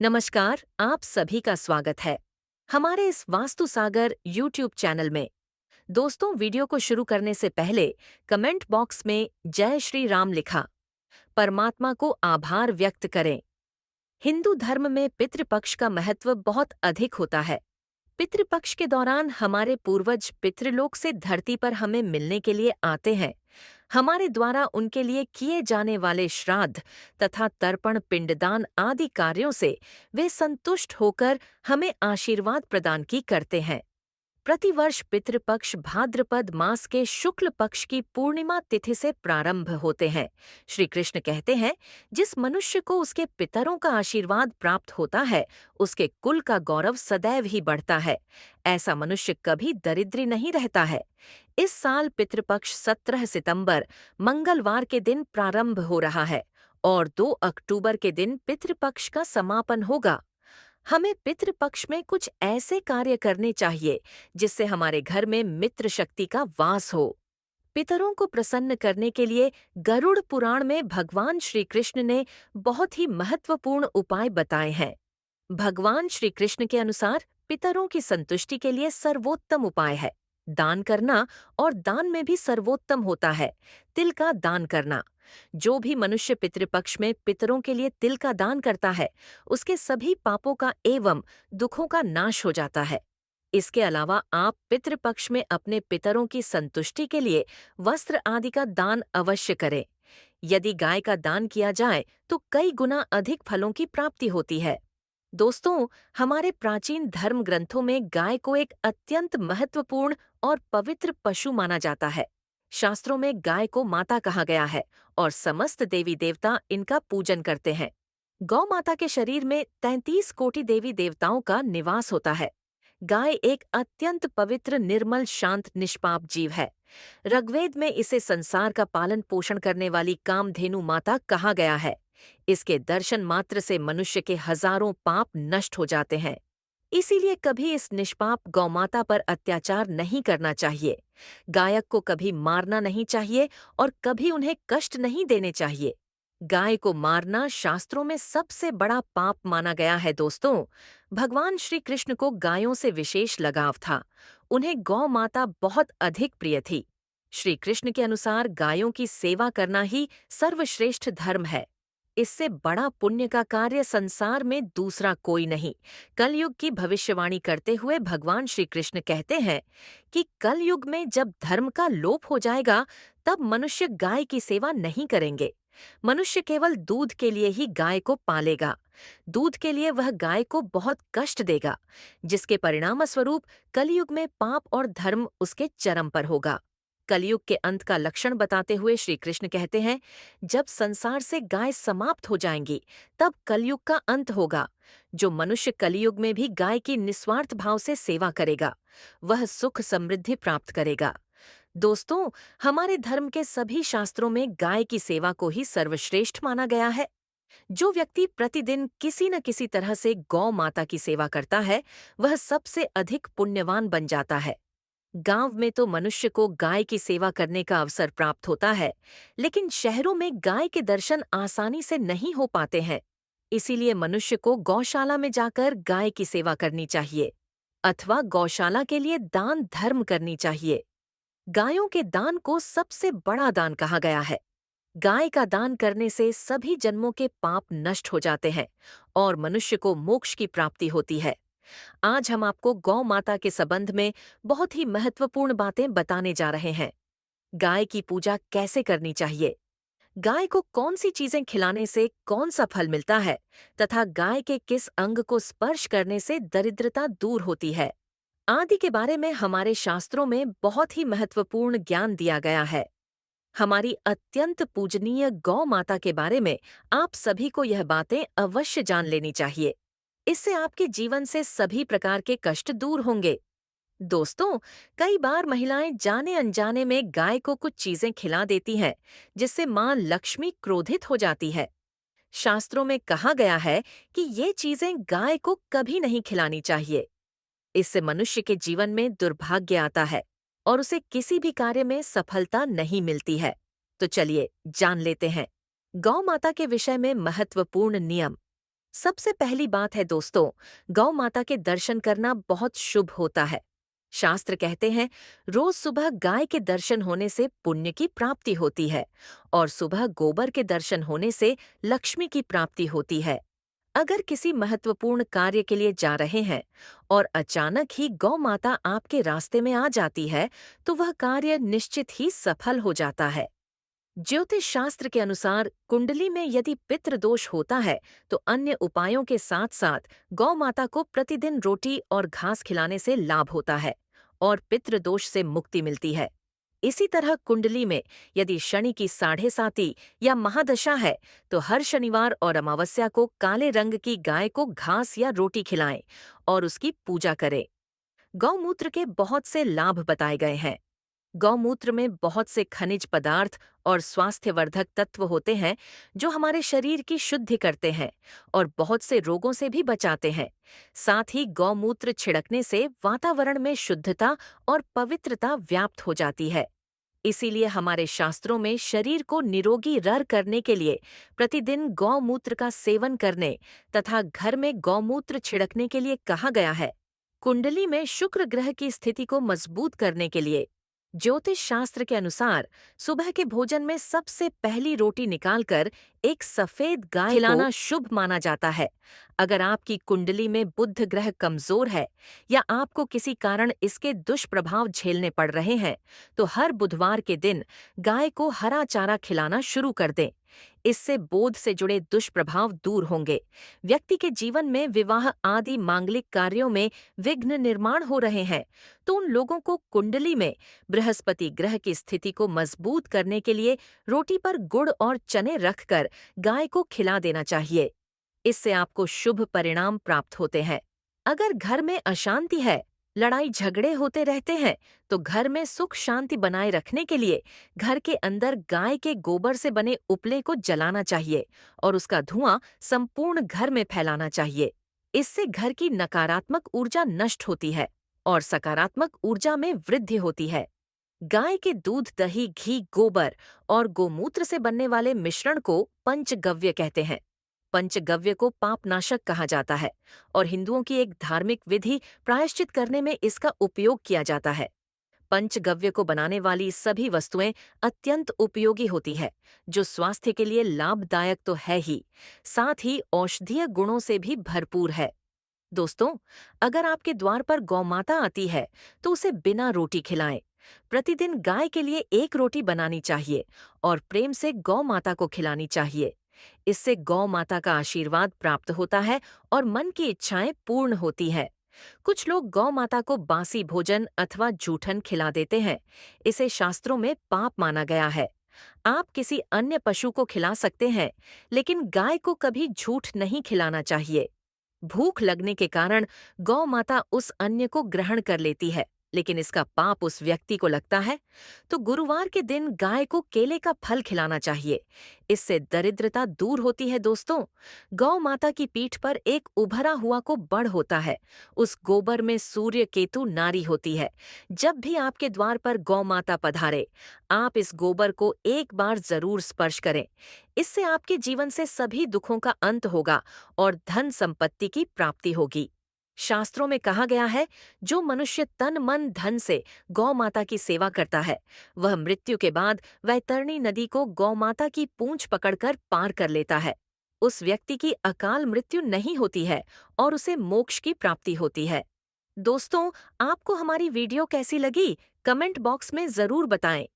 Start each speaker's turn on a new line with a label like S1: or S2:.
S1: नमस्कार, आप सभी का स्वागत है हमारे इस वास्तु सागर यूट्यूब चैनल में। दोस्तों, वीडियो को शुरू करने से पहले कमेंट बॉक्स में जय श्री राम लिखा, परमात्मा को आभार व्यक्त करें। हिंदू धर्म में पितृपक्ष का महत्व बहुत अधिक होता है। पितृपक्ष के दौरान हमारे पूर्वज पितृलोक से धरती पर हमें मिलने के लिए आते हैं। हमारे द्वारा उनके लिए किए जाने वाले श्राद्ध तथा तर्पण, पिंडदान आदि कार्यों से वे संतुष्ट होकर हमें आशीर्वाद प्रदान की करते हैं। प्रतिवर्ष पितृपक्ष भाद्रपद मास के शुक्ल पक्ष की पूर्णिमा तिथि से प्रारंभ होते हैं। श्री कृष्ण कहते हैं, जिस मनुष्य को उसके पितरों का आशीर्वाद प्राप्त होता है, उसके कुल का गौरव सदैव ही बढ़ता है। ऐसा मनुष्य कभी दरिद्री नहीं रहता है। इस साल पितृपक्ष 17 सितंबर मंगलवार के दिन प्रारंभ हो रहा है और 2 अक्टूबर के दिन पितृपक्ष का समापन होगा। हमें पितृपक्ष में कुछ ऐसे कार्य करने चाहिए जिससे हमारे घर में मित्र शक्ति का वास हो। पितरों को प्रसन्न करने के लिए गरुड़ पुराण में भगवान श्री कृष्ण ने बहुत ही महत्वपूर्ण उपाय बताए हैं। भगवान श्री कृष्ण के अनुसार पितरों की संतुष्टि के लिए सर्वोत्तम उपाय है दान करना, और दान में भी सर्वोत्तम होता है तिल का दान करना। जो भी मनुष्य पितृपक्ष में पितरों के लिए तिल का दान करता है, उसके सभी पापों का एवं दुखों का नाश हो जाता है। इसके अलावा आप पितृपक्ष में अपने पितरों की संतुष्टि के लिए वस्त्र आदि का दान अवश्य करें। यदि गाय का दान किया जाए तो कई गुना अधिक फलों की प्राप्ति होती है। दोस्तों, हमारे प्राचीन धर्म ग्रंथों में गाय को एक अत्यंत महत्वपूर्ण और पवित्र पशु माना जाता है। शास्त्रों में गाय को माता कहा गया है और समस्त देवी देवता इनका पूजन करते हैं। गौ माता के शरीर में 33 कोटि देवी देवताओं का निवास होता है। गाय एक अत्यंत पवित्र, निर्मल, शांत, निष्पाप जीव है। ऋग्वेद में इसे संसार का पालन पोषण करने वाली कामधेनु माता कहा गया है। इसके दर्शन मात्र से मनुष्य के हजारों पाप नष्ट हो जाते हैं। इसीलिए कभी इस निष्पाप गौमाता पर अत्याचार नहीं करना चाहिए। गायक को कभी मारना नहीं चाहिए और कभी उन्हें कष्ट नहीं देने चाहिए। गाय को मारना शास्त्रों में सबसे बड़ा पाप माना गया है। दोस्तों, भगवान श्री कृष्ण को गायों से विशेष लगाव था। उन्हें गौ माता बहुत अधिक प्रिय थी। श्री कृष्ण के अनुसार गायों की सेवा करना ही सर्वश्रेष्ठ धर्म है। इससे बड़ा पुण्य का कार्य संसार में दूसरा कोई नहीं। कलयुग की भविष्यवाणी करते हुए भगवान श्री कृष्ण कहते हैं कि कलयुग में जब धर्म का लोप हो जाएगा, तब मनुष्य गाय की सेवा नहीं करेंगे। मनुष्य केवल दूध के लिए ही गाय को पालेगा। दूध के लिए वह गाय को बहुत कष्ट देगा, जिसके परिणामस्वरूप कलयुग में पाप और धर्म उसके चरम पर होगा। कलयुग के अंत का लक्षण बताते हुए श्री कृष्ण कहते हैं, जब संसार से गाय समाप्त हो जाएंगी, तब कलयुग का अंत होगा। जो मनुष्य कलयुग में भी गाय की निस्वार्थ भाव से सेवा करेगा, वह सुख समृद्धि प्राप्त करेगा। दोस्तों, हमारे धर्म के सभी शास्त्रों में गाय की सेवा को ही सर्वश्रेष्ठ माना गया है। जो व्यक्ति प्रतिदिन किसी न किसी तरह से गौ माता की सेवा करता है, वह सबसे अधिक पुण्यवान बन जाता है। गांव में तो मनुष्य को गाय की सेवा करने का अवसर प्राप्त होता है, लेकिन शहरों में गाय के दर्शन आसानी से नहीं हो पाते हैं। इसीलिए मनुष्य को गौशाला में जाकर गाय की सेवा करनी चाहिए अथवा गौशाला के लिए दान धर्म करनी चाहिए। गायों के दान को सबसे बड़ा दान कहा गया है। गाय का दान करने से सभी जन्मों के पाप नष्ट हो जाते हैं और मनुष्य को मोक्ष की प्राप्ति होती है। आज हम आपको गौ माता के संबंध में बहुत ही महत्वपूर्ण बातें बताने जा रहे हैं। गाय की पूजा कैसे करनी चाहिए, गाय को कौन सी चीजें खिलाने से कौन सा फल मिलता है तथा गाय के किस अंग को स्पर्श करने से दरिद्रता दूर होती है आदि के बारे में हमारे शास्त्रों में बहुत ही महत्वपूर्ण ज्ञान दिया गया है। हमारी अत्यंत पूजनीय गौ माता के बारे में आप सभी को यह बातें अवश्य जान लेनी चाहिए। इससे आपके जीवन से सभी प्रकार के कष्ट दूर होंगे। दोस्तों, कई बार महिलाएं जाने अनजाने में गाय को कुछ चीजें खिला देती हैं, जिससे मां लक्ष्मी क्रोधित हो जाती है। शास्त्रों में कहा गया है कि ये चीजें गाय को कभी नहीं खिलानी चाहिए। इससे मनुष्य के जीवन में दुर्भाग्य आता है और उसे किसी भी कार्य में सफलता नहीं मिलती है। तो चलिए जान लेते हैं गौ माता के विषय में महत्वपूर्ण नियम। सबसे पहली बात है दोस्तों, गौ माता के दर्शन करना बहुत शुभ होता है। शास्त्र कहते हैं रोज सुबह गाय के दर्शन होने से पुण्य की प्राप्ति होती है और सुबह गोबर के दर्शन होने से लक्ष्मी की प्राप्ति होती है। अगर किसी महत्वपूर्ण कार्य के लिए जा रहे हैं और अचानक ही गौ माता आपके रास्ते में आ जाती है, तो वह कार्य निश्चित ही सफल हो जाता है। ज्योतिष शास्त्र के अनुसार कुंडली में यदि पितृ दोष होता है तो अन्य उपायों के साथ साथ गौ माता को प्रतिदिन रोटी और घास खिलाने से लाभ होता है और पितृ दोष से मुक्ति मिलती है। इसी तरह कुंडली में यदि शनि की 7.5 या महादशा है तो हर शनिवार और अमावस्या को काले रंग की गाय को घास या रोटी खिलाएं और उसकी पूजा करें। गौमूत्र के बहुत से लाभ बताए गए हैं। गौमूत्र में बहुत से खनिज पदार्थ और स्वास्थ्यवर्धक तत्व होते हैं जो हमारे शरीर की शुद्धि करते हैं और बहुत से रोगों से भी बचाते हैं। साथ ही गौमूत्र छिड़कने से वातावरण में शुद्धता और पवित्रता व्याप्त हो जाती है। इसीलिए हमारे शास्त्रों में शरीर को निरोगी रर करने के लिए प्रतिदिन गौमूत्र का सेवन करने तथा घर में गौमूत्र छिड़कने के लिए कहा गया है। कुंडली में शुक्र ग्रह की स्थिति को मजबूत करने के लिए ज्योतिष शास्त्र के अनुसार सुबह के भोजन में सबसे पहली रोटी निकालकर एक सफेद गाय खिलाना शुभ माना जाता है। अगर आपकी कुंडली में बुध ग्रह कमजोर है या आपको किसी कारण इसके दुष्प्रभाव झेलने पड़ रहे हैं, तो हर बुधवार के दिन गाय को हरा चारा खिलाना शुरू कर दें। इससे बोध से जुड़े दुष्प्रभाव दूर होंगे। व्यक्ति के जीवन में विवाह आदि मांगलिक कार्यों में विघ्न निर्माण हो रहे हैं, तो उन लोगों को कुंडली में बृहस्पति ग्रह की स्थिति को मजबूत करने के लिए रोटी पर गुड़ और चने रखकर गाय को खिला देना चाहिए। इससे आपको शुभ परिणाम प्राप्त होते हैं। अगर घर में अशांति है, लड़ाई झगड़े होते रहते हैं, तो घर में सुख शांति बनाए रखने के लिए घर के अंदर गाय के गोबर से बने उपले को जलाना चाहिए और उसका धुआं संपूर्ण घर में फैलाना चाहिए। इससे घर की नकारात्मक ऊर्जा नष्ट होती है और सकारात्मक ऊर्जा में वृद्धि होती है। गाय के दूध, दही, घी, गोबर और गोमूत्र से बनने वाले मिश्रण को पंचगव्य कहते हैं। पंचगव्य को पापनाशक कहा जाता है और हिंदुओं की एक धार्मिक विधि प्रायश्चित करने में इसका उपयोग किया जाता है। पंचगव्य को बनाने वाली सभी वस्तुएं अत्यंत उपयोगी होती है, जो स्वास्थ्य के लिए लाभदायक तो है ही, साथ ही औषधीय गुणों से भी भरपूर है। दोस्तों, अगर आपके द्वार पर गौमाता आती है तो उसे बिना रोटी खिलाएं। प्रतिदिन गाय के लिए एक रोटी बनानी चाहिए और प्रेम से गौ माता को खिलानी चाहिए। इससे गौ माता का आशीर्वाद प्राप्त होता है और मन की इच्छाएं पूर्ण होती है। कुछ लोग गौ माता को बासी भोजन अथवा जूठन खिला देते हैं। इसे शास्त्रों में पाप माना गया है। आप किसी अन्य पशु को खिला सकते हैं, लेकिन गाय को कभी झूठ नहीं खिलाना चाहिए। भूख लगने के कारण गौ माता उस अन्न को ग्रहण कर लेती है, लेकिन इसका पाप उस व्यक्ति को लगता है। तो गुरुवार के दिन गाय को केले का फल खिलाना चाहिए। इससे दरिद्रता दूर होती है। दोस्तों, गौ माता की पीठ पर एक उभरा हुआ को बड़ होता है। उस गोबर में सूर्य केतु नारी होती है। जब भी आपके द्वार पर गौ माता पधारे, आप इस गोबर को एक बार जरूर स्पर्श करें। इससे आपके जीवन से सभी दुखों का अंत होगा और धन संपत्ति की प्राप्ति होगी। शास्त्रों में कहा गया है, जो मनुष्य तन मन धन से गौ माता की सेवा करता है, वह मृत्यु के बाद वैतरणी नदी को गौ माता की पूंछ पकड़कर पार कर लेता है। उस व्यक्ति की अकाल मृत्यु नहीं होती है और उसे मोक्ष की प्राप्ति होती है। दोस्तों, आपको हमारी वीडियो कैसी लगी? कमेंट बॉक्स में जरूर बताएं।